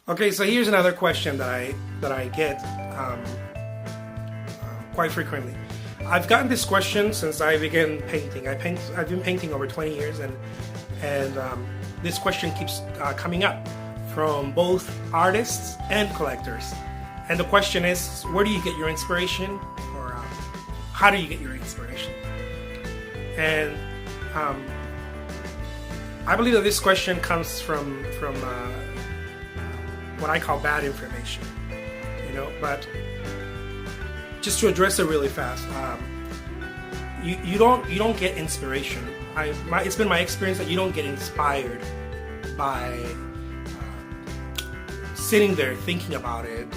Okay, so here's another question that I get quite frequently. I've gotten this question since I began painting. I've been painting over 20 years, and this question keeps coming up from both artists and collectors. And the question is, where do you get your inspiration, or how do you get your inspiration? And I believe that this question comes from what I call bad information, But just to address it really fast, you don't get inspiration. It's been my experience that you don't get inspired by sitting there thinking about it,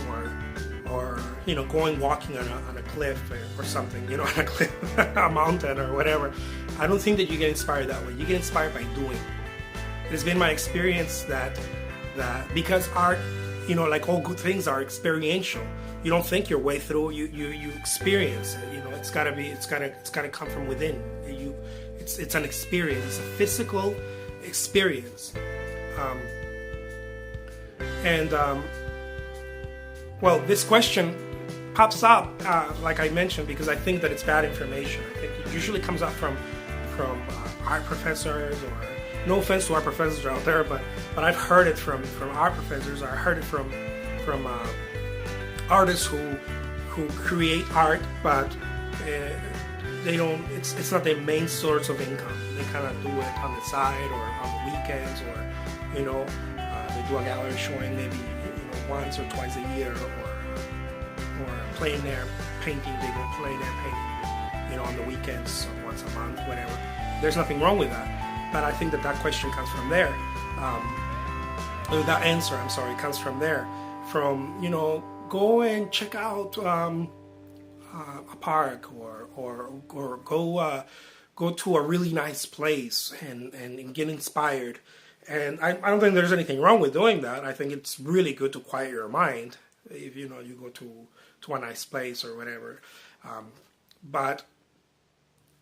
or going walking on a cliff or something, on a cliff, a mountain or whatever. I don't think that you get inspired that way. You get inspired by doing. It's been my experience that because art, like all good things, are experiential. You don't think your way through. You experience it. It's gotta come from within. It's an experience. It's a physical experience. Well, this question pops up, like I mentioned, because I think that it's bad information. I think it usually comes up from art professors, or no offense to art professors out there, but I've heard it from art professors. I heard it from artists who create art, but they don't. It's not their main source of income. They kind of do it on the side or on the weekends, or they do a gallery showing maybe once or twice a year, or playing their painting. They go play their painting, on the weekends, or once a month, whatever. There's nothing wrong with that, but I think that question comes from there. That answer, I'm sorry, comes from there. From go and check out a park, or go to a really nice place and get inspired. And I don't think there's anything wrong with doing that. I think it's really good to quiet your mind if you go to a nice place or whatever. But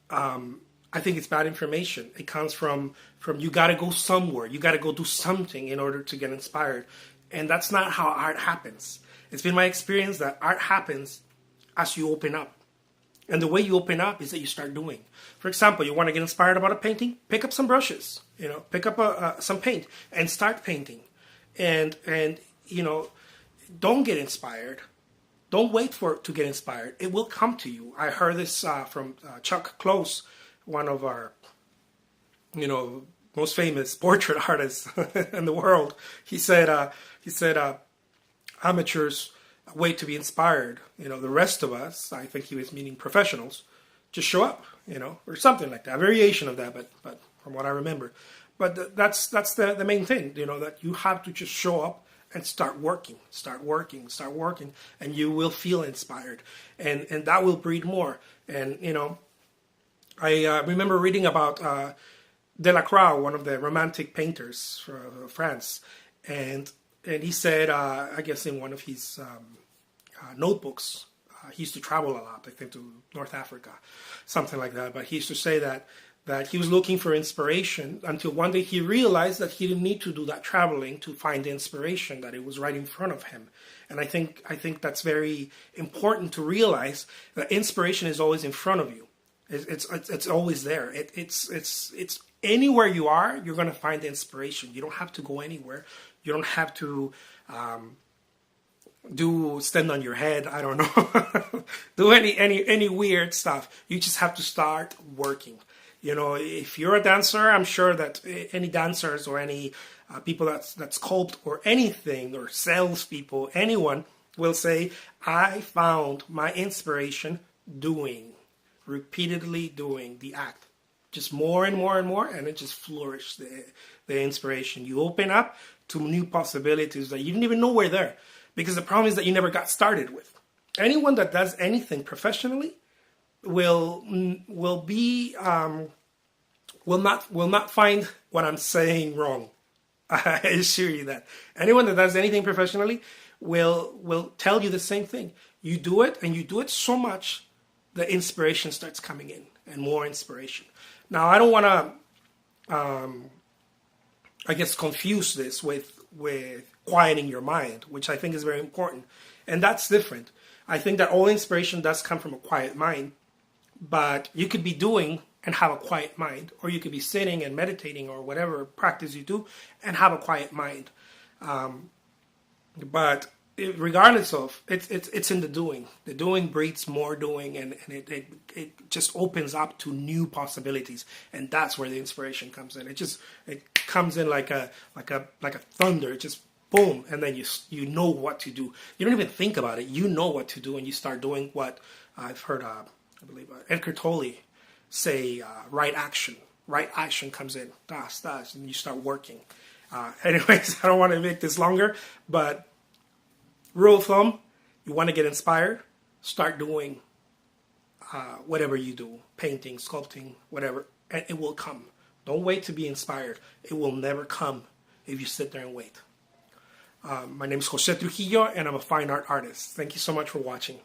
I think it's bad information. It comes from you got to go somewhere. You got to go do something in order to get inspired. And that's not how art happens. It's been my experience that art happens as you open up. And the way you open up is that you start doing. For example, you want to get inspired about a painting? Pick up some brushes, pick up some paint and start painting. And don't get inspired. Don't wait for it to get inspired. It will come to you. I heard this from Chuck Close, one of our, most famous portrait artists in the world. He said, amateurs wait to be inspired. The rest of us, I think he was meaning professionals, just show up, or something like that. A variation of that, but from what I remember. But that's the main thing, that you have to just show up and start working, and you will feel inspired, and that will breed more. And I remember reading about Delacroix, one of the Romantic painters from France, and he said, I guess in one of his notebooks, he used to travel a lot, I think to North Africa, something like that. But he used to say that he was looking for inspiration until one day he realized that he didn't need to do that traveling to find the inspiration, that it was right in front of him. And I think that's very important to realize, that inspiration is always in front of you. It's always there. It's anywhere you are, you're going to find the inspiration. You don't have to go anywhere. You don't have to stand on your head. I don't know. Do any weird stuff. You just have to start working. If you're a dancer, I'm sure that any dancers or any people that sculpt or anything, or salespeople, anyone will say, I found my inspiration repeatedly doing the act. Just more and more and more, and it just flourished, the inspiration. You open up to new possibilities that you didn't even know were there. Because the problem is that you never got started with. Anyone that does anything professionally will not find what I'm saying wrong. I assure you that. Anyone that does anything professionally will tell you the same thing. You do it, and you do it so much, the inspiration starts coming in, and more inspiration. Now, I don't want to, I guess, confuse this with with quieting your mind, which I think is very important. And that's different. I think that all inspiration does come from a quiet mind, but you could be doing and have a quiet mind, or you could be sitting and meditating or whatever practice you do and have a quiet mind. But regardless of, it's in the doing. The doing breeds more doing, and it just opens up to new possibilities, and that's where the inspiration comes in. It comes in like a thunder. It just boom, and then you know what to do. You don't even think about it. You know what to do, and you start doing what I've heard. I believe Eckhart Tolle say, right action. Right action comes in, and you start working. Anyways, I don't want to make this longer, but rule of thumb, you want to get inspired, start doing whatever you do, painting, sculpting, whatever, and it will come. Don't wait to be inspired. It will never come if you sit there and wait. My name is Jose Trujillo, and I'm a fine art artist. Thank you so much for watching.